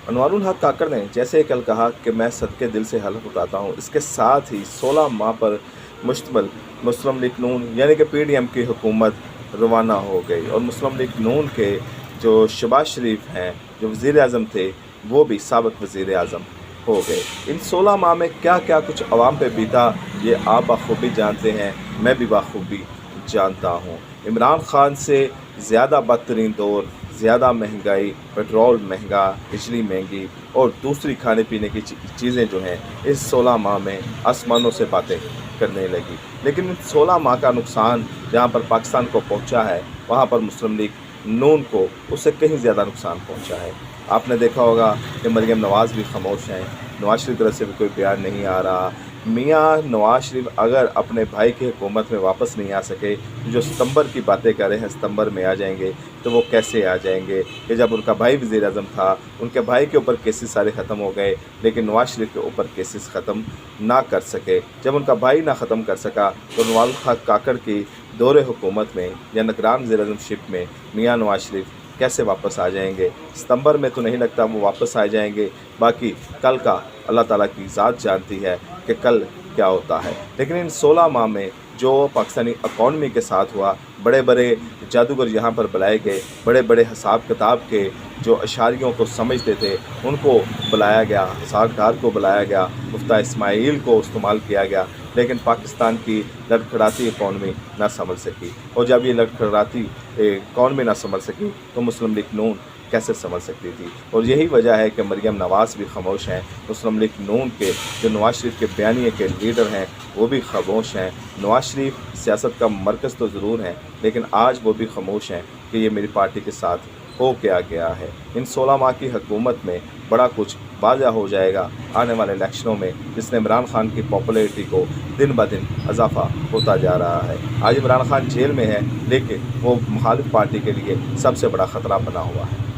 انوار الحق کاکڑ نے جیسے کل کہا کہ میں صدقے دل سے حلف اٹھاتا ہوں، اس کے ساتھ ہی 16 ماہ پر مشتمل مسلم لیگ نون یعنی کہ پی ڈی ایم کی حکومت روانہ ہو گئی، اور مسلم لیگ نون کے جو شہباز شریف ہیں جو وزیر اعظم تھے وہ بھی سابق وزیر اعظم ہو گئے۔ ان 16 ماہ میں کیا کیا کچھ عوام پہ بیتا یہ آپ بخوبی جانتے ہیں، میں بھی بخوبی جانتا ہوں۔ عمران خان سے زیادہ بدترین دور، زیادہ مہنگائی، پیٹرول مہنگا، بجلی مہنگی اور دوسری کھانے پینے کی چیزیں جو ہیں اس 16 ماہ میں آسمانوں سے باتیں کرنے لگی۔ لیکن ان 16 ماہ کا نقصان جہاں پر پاکستان کو پہنچا ہے وہاں پر مسلم لیگ نون کو اس سے کہیں زیادہ نقصان پہنچا ہے۔ آپ نے دیکھا ہوگا کہ مریم نواز بھی خاموش ہیں، نواز شریف کی طرف سے بھی کوئی بیان نہیں آ رہا۔ میاں نواز شریف اگر اپنے بھائی کی حکومت میں واپس نہیں آ سکے، جو ستمبر کی باتیں کر رہے ہیں ستمبر میں آ جائیں گے، تو وہ کیسے آ جائیں گے کہ جب ان کا بھائی وزیر اعظم تھا ان کے بھائی کے اوپر کیسز سارے ختم ہو گئے لیکن نواز شریف کے اوپر کیسز ختم نہ کر سکے۔ جب ان کا بھائی نہ ختم کر سکا تو انوار الحق کاکڑ کی دور حکومت میں یا نگران وزیر اعظم شپ میں میاں نواز شریف کیسے واپس آ جائیں گے؟ ستمبر میں تو نہیں لگتا وہ واپس آ جائیں گے، باقی کل کا اللہ تعالیٰ کی ذات جانتی ہے کہ کل کیا ہوتا ہے۔ لیکن ان 16 ماہ میں جو پاکستانی اکانومی کے ساتھ ہوا، بڑے بڑے جادوگر یہاں پر بلائے گئے، بڑے بڑے حساب کتاب کے جو اشاریوں کو سمجھتے تھے ان کو بلایا گیا، حساب کار کو بلایا گیا، مفتیٰ اسماعیل کو استعمال کیا گیا، لیکن پاکستان کی لڑکھڑاتی اکانومی نہ سنبھل سکی۔ اور جب یہ لڑکھڑاتی اکانومی نہ سنبھل سکی تو مسلم لیگ نون کیسے سنبھل سکتی تھی؟ اور یہی وجہ ہے کہ مریم نواز بھی خاموش ہیں، مسلم لیگ نون کے جو نواز شریف کے بیانیے کے لیڈر ہیں وہ بھی خاموش ہیں۔ نواز شریف سیاست کا مرکز تو ضرور ہیں لیکن آج وہ بھی خاموش ہیں کہ یہ میری پارٹی کے ساتھ ہو کیا گیا ہے۔ ان 16 ماہ کی حکومت میں بڑا کچھ واضح ہو جائے گا آنے والے الیکشنوں میں، جس نے عمران خان کی پاپولیرٹی کو دن بدن اضافہ ہوتا جا رہا ہے۔ آج عمران خان جیل میں ہے لیکن وہ مخالف پارٹی کے لیے سب سے بڑا خطرہ بنا ہوا ہے۔